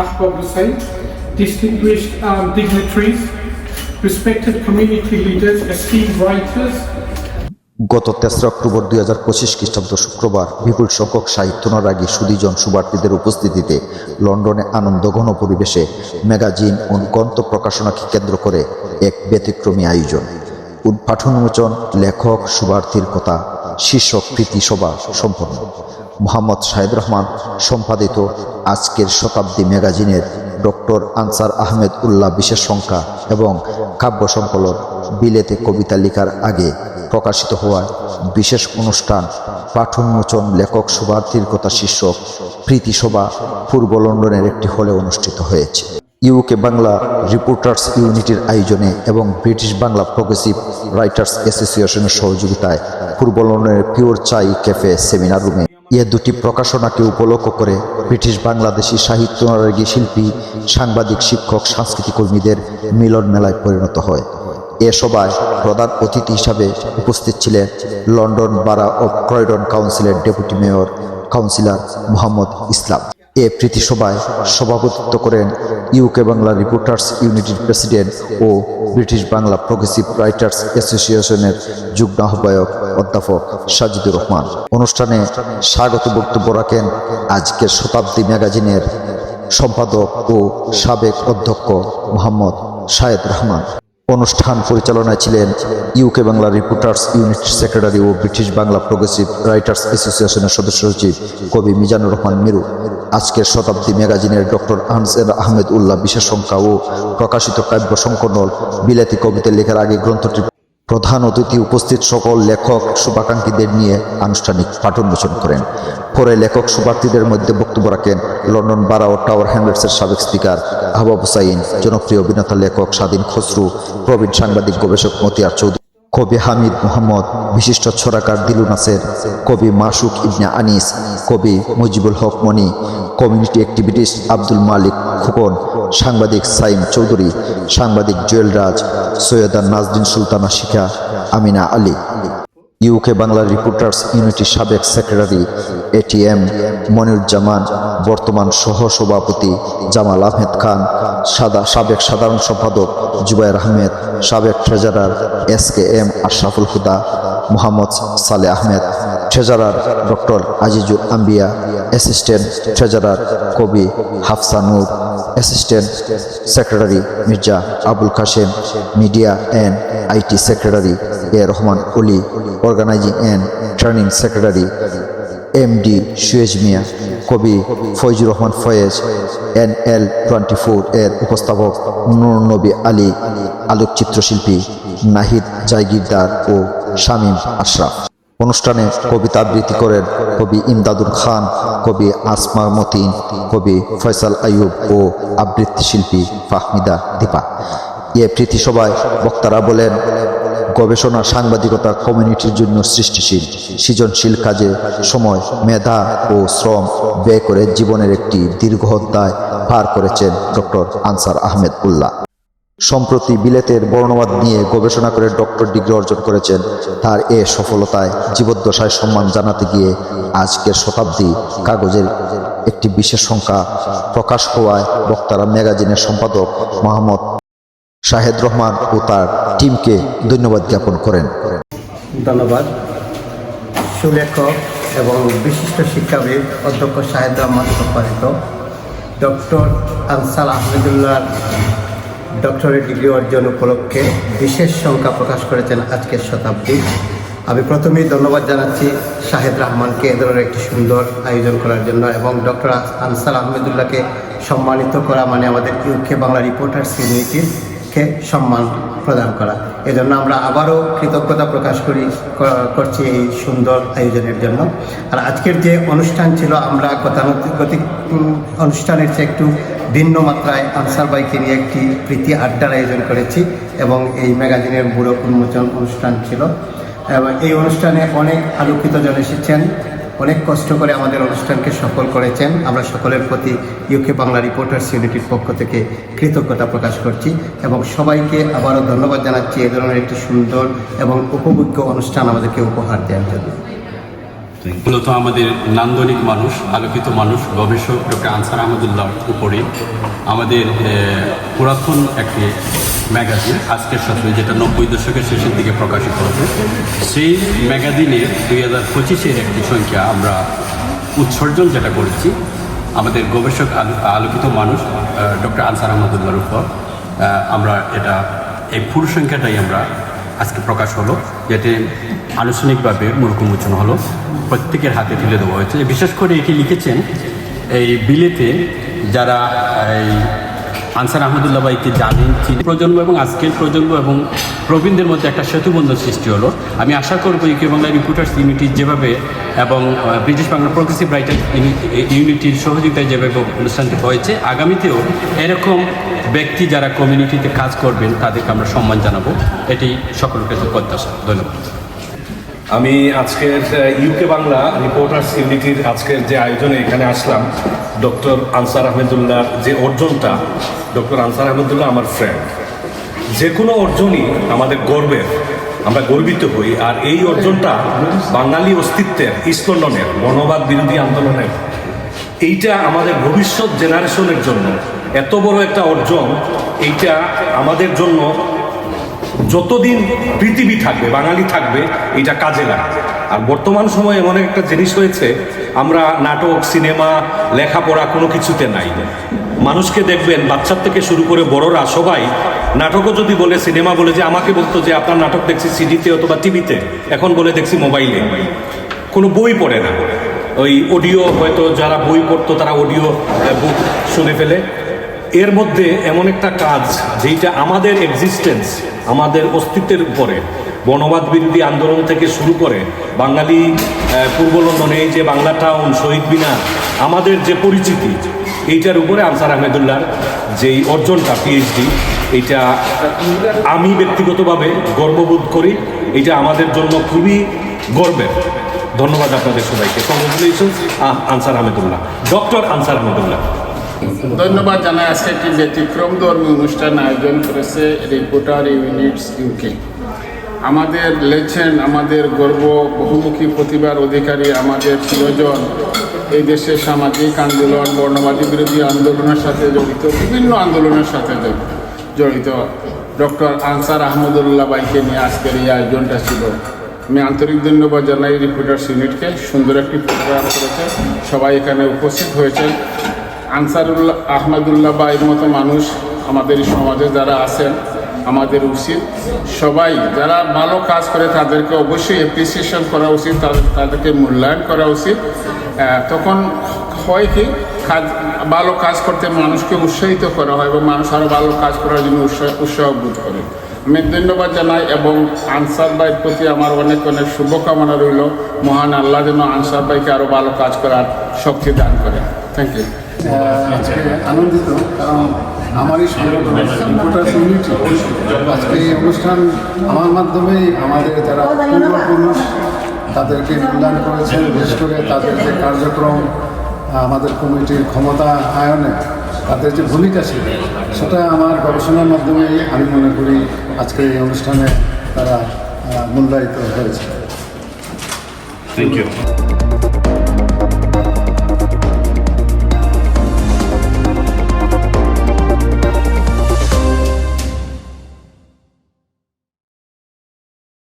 Mahbub Hussain, distinguished dignitaries, respected community leaders, esteemed writers. গত ৩রা October ২০২৫ খ্রিস্টাব্দ শুক্রবার বিপুল সংখ্যক সাহিত্যানুরাগী সুধীজন শুভার্থীদের উপস্থিতিতে লন্ডনে আনন্দঘন পরিবেশে ম্যাগাজিন ও গ্রন্থ প্রকাশনাকে কেন্দ্র করে এক ব্যতিক্রমী আয়োজন। উদ্ঘাটনোন্মোচন, লেখক শুভার্থীর কথা শীর্ষক প্রীতি সভা সম্পন্ন। মোহাম্মদ শাহেদ রহমান সম্পাদিত আজকের শতাব্দী ম্যাগাজিনের ডক্টর আনসার আহমেদ উল্লাহ বিশেষ সংখ্যা এবং কাব্য সংকলন বিলেতে কবিতা লেখার আগে প্রকাশিত হওয়া বিশেষ অনুষ্ঠান পাঠোন্মোচন লেখক শুভার্থীর কথা শীর্ষক প্রীতি সভা পূর্ব লন্ডনের একটি হলে অনুষ্ঠিত হয়েছে। ইউকে বাংলা রিপোর্টার্স ইউনিটির আয়োজনে এবং ব্রিটিশ বাংলা প্রগ্রেসিভ রাইটার্স অ্যাসোসিয়েশনের সহযোগিতায় পূর্ব লন্ডনের পিওর চাই ক্যাফে সেমিনার রুমে দুটি প্রকাশনাকে উপলক্ষ করে ব্রিটিশ বাংলাদেশি সাহিত্যানুরাগী শিল্পী, সাংবাদিক, শিক্ষক, সাংস্কৃতিক কর্মীদের মিলন মেলায় পরিণত হয়। এ সভায় প্রধান অতিথি হিসাবে উপস্থিত ছিলেন লন্ডন বারা অব ক্রয়ডন কাউন্সিলের ডেপুটি মেয়র কাউন্সিলর মোহাম্মদ ইসলাম। এ প্রীতি সভায় সভাপতিত্ব করেন ইউকে বাংলা রিপোর্টার্স ইউনিটির প্রেসিডেন্ট ও ব্রিটিশ বাংলা প্রগ্রেসিভ রাইটার্স অ্যাসোসিয়েশনের যুগ্ম আহ্বায়ক অধ্যাপক সাজিদুর রহমান। অনুষ্ঠানে স্বাগত বক্তব্য রাখেন আজকের শতাব্দী ম্যাগাজিনের সম্পাদক ও সাবেক অধ্যক্ষ মোহাম্মদ শাহেদ রহমান। অনুষ্ঠান পরিচালনায় ছিলেন ইউকে বাংলা রিপোর্টার্স ইউনিটির সেক্রেটারি ও ব্রিটিশ বাংলা প্রগ্রেসিভ রাইটার্স অ্যাসোসিয়েশনের সদস্য সচিব কবি মিজানুর রহমান মিরু। আজকের শতাব্দী ম্যাগাজিনের ডক্টর আনসার আহমেদ উল্লাহ বিশেষ সংখ্যা ও প্রকাশিত কাব্য সংকলন বিলাতি কবিতা লেখার আগে গ্রন্থটি প্রধান অতিথি উপস্থিত সকল লেখক শুভাকাঙ্ক্ষীদের নিয়ে আনুষ্ঠানিক পাঠোন্মোচন করেন। পরে লেখক শুভার্থীদের মধ্যে বক্তব্য রাখেন লন্ডন বারা ও টাওয়ার হ্যামলেটসের সাবেক স্পিকার আহবাব হুসাইন, জনপ্রিয় অভিনেতা লেখক স্বাধীন খসরু, প্রবীণ সাংবাদিক গবেষক মতিয়ার চৌধুরী, কবি হামিদ মোহাম্মদ, বিশিষ্ট ছড়াকার দিলু নাসের, কবি মাসুক ইবনে আনিস, কবি মুজিবুল হক মনি, কমিউনিটি অ্যাক্টিভিটিস্ট আব্দুল মালিক খোকন, সাংবাদিক সাইম চৌধুরী, সাংবাদিক জুয়েল রাজ, সৈয়দা নাজদিন সুলতানা শিখা, আমিনা আলী। ইউকে বাংলা রিপোর্টার্স ইউনিটির সাবেক সেক্রেটারি এটিএম মনিরুজ্জামান, বর্তমান সহসভাপতি জামাল আহমেদ খান, সাবেক সাধারণ সম্পাদক জুবায়ের আহমেদ, সাবেক treasurer SKM Ashraful Huda, Mohammad Saleh Ahmed, treasurer doctor Azizul Ambia, assistant treasurer কবি Hafsa Noor, assistant secretary Mirza Abul Kashem, media and IT secretary Rahman Oli, organizing and training secretary MD Suez Mia, কবি ফয়জুর রহমান ফয়েজ, NL24 এর উপস্থাপক নূর নবী আলী, আলোকচিত্রশিল্পী নাহিদ জায়গিরদার ও শামীম আশরাফ। অনুষ্ঠানে কবিতা আবৃত্তি করেন কবি ইমদাদুল খান, কবি আসমা মতিন, কবি ফয়সাল আইয়ুব ও আবৃত্তি শিল্পী ফাহমিদা দীপা। এ প্রীতি সভায় বক্তারা বলেন, গবেষণা, সাংবাদিকতা কমিউনিটির জন্য সৃষ্টিশীল, সৃজনশীল কাজে সময়, মেধা ও শ্রম ব্যয় করে জীবনের একটি দীর্ঘ অধ্যায় পার করেছেন ডক্টর আনসার আহমেদ উল্লাহ। সম্প্রতি বিলেতের বর্ণবাদ নিয়ে গবেষণা করে ডক্টর ডিগ্রি অর্জন করেছেন। তার এ সফলতায় জীবদ্দশায় সম্মান জানাতে গিয়ে আজকের শতাব্দী কাগজের একটি বিশেষ সংখ্যা প্রকাশ হওয়ায় বক্তারা ম্যাগাজিনের সম্পাদক মোহাম্মদ শাহেদ রহমান ও তার টিমকে ধন্যবাদ জ্ঞাপন করেন। ধন্যবাদ। সুলেখক এবং বিশিষ্ট শিক্ষাবিদ অধ্যক্ষ শাহেদ রহমান সম্পাদিত doctor answer Ahmedullah doctorate degree অর্জন উপলক্ষে বিশেষ সংখ্যা প্রকাশ করেছেন আজকের শতাব্দী। আমি প্রথমেই ধন্যবাদ জানাচ্ছি শাহেদ রহমানকে এ ধরনের একটি সুন্দর আয়োজন করার জন্য এবং ডক্টর আনসার আহমেদুল্লাহকে সম্মানিত করা মানে আমাদের ইউকে বাংলা রিপোর্টার্স ইউনিটিকে সম্মান প্রদান করা। এজন্য আমরা আবারও কৃতজ্ঞতা প্রকাশ করছি এই সুন্দর আয়োজনের জন্য। আর আজকের যে অনুষ্ঠান ছিল, আমরা গতানুগতিক অনুষ্ঠানের চেয়ে একটু ভিন্ন মাত্রায় আনসার ভাইকে নিয়ে একটি প্রীতি আড্ডার আয়োজন করেছি এবং এই ম্যাগাজিনের বুড়ো উন্মোচন অনুষ্ঠান ছিল। এবং এই অনুষ্ঠানে অনেক আলোকিতজন এসেছেন, অনেক কষ্ট করে আমাদের অনুষ্ঠানকে সফল করেছেন। আমরা সকলের প্রতি ইউকে বাংলা রিপোর্টার্স ইউনিটির পক্ষ থেকে কৃতজ্ঞতা প্রকাশ করছি এবং সবাইকে আবারও ধন্যবাদ জানাচ্ছি এ ধরনের একটি সুন্দর এবং উপভোগ্য অনুষ্ঠান আমাদেরকে উপহার দেওয়ার জন্য। মূলত আমাদের নান্দনিক মানুষ, আলোকিত মানুষ, গবেষক ডক্টর আনসার আহমদুল্লাহর উপরে আমাদের পুরাতন একটি ম্যাগাজিন আজকের সাথে, যেটা 90 দশকের শেষের দিকে প্রকাশিত হতো, সেই ম্যাগাজিনের 2025-এর একটি সংখ্যা আমরা উৎসর্জন যেটা করেছি আমাদের গবেষক আলোকিত মানুষ ডক্টর আনসার আহমদুল্লাহর উপর। আমরা এটা এই পুরো সংখ্যাটাই আমরা আজকে প্রকাশ হলো, যেটি আনুষ্ঠানিকভাবে মূর্খ উন্মোচন হলো, প্রত্যেকের হাতে তুলে দেওয়া হয়েছে। বিশেষ করে এটি লিখেছেন এই বিলেতে যারা এই আনসার আহমদুল্লাহ ভাইকে জানেন, চিনি প্রজন্ম এবং আজকের প্রজন্ম এবং প্রবীণদের মধ্যে একটা সেতুবন্ধন সৃষ্টি হলো। আমি আশা করব ইউকে বাংলা রিপোর্টার্স ইউনিটি যেভাবে এবং ব্রিটিশ বাংলা প্রগ্রেসিভ রাইটার ইউনিটির সহযোগিতায় যেভাবে অনুষ্ঠানটি হয়েছে, আগামীতেও এরকম ব্যক্তি যারা কমিউনিটিতে কাজ করবেন তাদেরকে আমরা সম্মান জানাবো, এটি সকলের কাছে প্রত্যাশা। ধন্যবাদ। আমি আজকের ইউকে বাংলা রিপোর্টার্স ইউনিটির আজকের যে আয়োজনে এখানে আসলাম, ডক্টর আনসার আহমেদুল্লাহর যে অর্জনটা, ডক্টর আনসার আহমেদুল্লাহ আমার ফ্রেন্ড। যে কোনো অর্জনই আমাদের গর্বের, আমরা গর্বিত হই। আর এই অর্জনটা বাঙালি অস্তিত্বের, ইস্ট লন্ডনের বর্ণবাদ বিরোধী আন্দোলনের, এইটা আমাদের ভবিষ্যৎ জেনারেশনের জন্য এত বড় একটা অর্জন। এইটা আমাদের জন্য যতদিন পৃথিবী থাকবে, বাঙালি থাকবে, এটা কাজে লাগবে। আর বর্তমান সময়ে এমন একটা জিনিস হয়েছে, আমরা নাটক, সিনেমা, লেখাপড়া কোনো কিছুতে নাই। মানুষকে দেখবেন বাচ্চার থেকে শুরু করে বড়রা সবাই নাটকও যদি বলে, সিনেমা বলে, যে আমাকে বলতো যে আপনার নাটক দেখছি সিডিতে অথবা টিভিতে, এখন বলে দেখছি মোবাইলে। কোনো বই পড়ে না, ওই অডিও, হয়তো যারা বই পড়তো তারা অডিও বুক শুনে ফেলে। এর মধ্যে এমন একটা কাজ যেটা আমাদের এক্সিস্টেন্স, আমাদের অস্তিত্বের উপরে, বর্ণবাদ বিরোধী আন্দোলন থেকে শুরু করে বাঙালি পূর্ব লন্ডনে যে বাংলা টাউন, শহীদ মিনার, আমাদের যে পরিচিতি, এইটার উপরে আনসার আহমেদুল্লাহর যেই অর্জনটা, পিএইচডি, এইটা আমি ব্যক্তিগতভাবে গর্ববোধ করি। এটা আমাদের জন্য খুবই গর্বের। ধন্যবাদ আপনাদের সবাইকে। Congratulations answer Ahmedullah, doctor answer Ahmedullah. ধন্যবাদ জানাই। আজকে একটি ব্যতিক্রমধর্মী অনুষ্ঠান আয়োজন করেছে রিপোর্টার ইউনিটস ইউকে। আমাদের লেজেন্ড, আমাদের গর্ব, বহুমুখী প্রতিভার অধিকারী, আমাদের প্রিয়জন, এই দেশের সামাজিক আন্দোলন, বর্ণবাদী বিরোধী আন্দোলনের সাথে জড়িত, বিভিন্ন আন্দোলনের সাথে জড়িত ডক্টর আনসার আহমদুল্লাহ ভাইকে নিয়ে আজকের এই আয়োজনটা ছিল। আমি আন্তরিক ধন্যবাদ জানাই রিপোর্টার্স ইউনিটকে। সুন্দর একটি প্রোগ্রাম করেছে, সবাই এখানে উপস্থিত হয়েছেন। আনসারুল্লাহ আহমদুল্লাহ ভাইয়ের মতো মানুষ আমাদের সমাজে যারা আছেন, আমাদের উচিত সবাই যারা ভালো কাজ করে তাদেরকে অবশ্যই অ্যাপ্রিসিয়েশন করা উচিত, তাদেরকে মূল্যায়ন করা উচিত। তখন হয় কি, ভালো কাজ করতে মানুষকে উৎসাহিত করা হয় এবং মানুষ আরও ভালো কাজ করার জন্য উৎসাহ বোধ করে। আমি ধন্যবাদ জানাই এবং আনসার ভাইয়ের প্রতি আমার অনেক অনেক শুভকামনা রইল। মহান আল্লাহ যেন আনসার ভাইকে আরও ভালো কাজ করার শক্তি দান করে। Thank you. আজকে আনন্দিত, কারণ আমারই সংগঠন রিপোর্টার্স ইউনিটি আজকে এই অনুষ্ঠান আমার মাধ্যমেই আমাদের যারা পূর্বপুরুষ তাদেরকে মূল্যায়ন করেছেন, বিশেষ করে তাদের যে কার্যক্রম, আমাদের কমিটির ক্ষমতা আয়নে তাদের যে ভূমিকা ছিল, সেটা আমার গবেষণার মাধ্যমেই আমি মনে করি আজকে এই অনুষ্ঠানে তারা মূল্যায়িত হয়েছে। Thank you.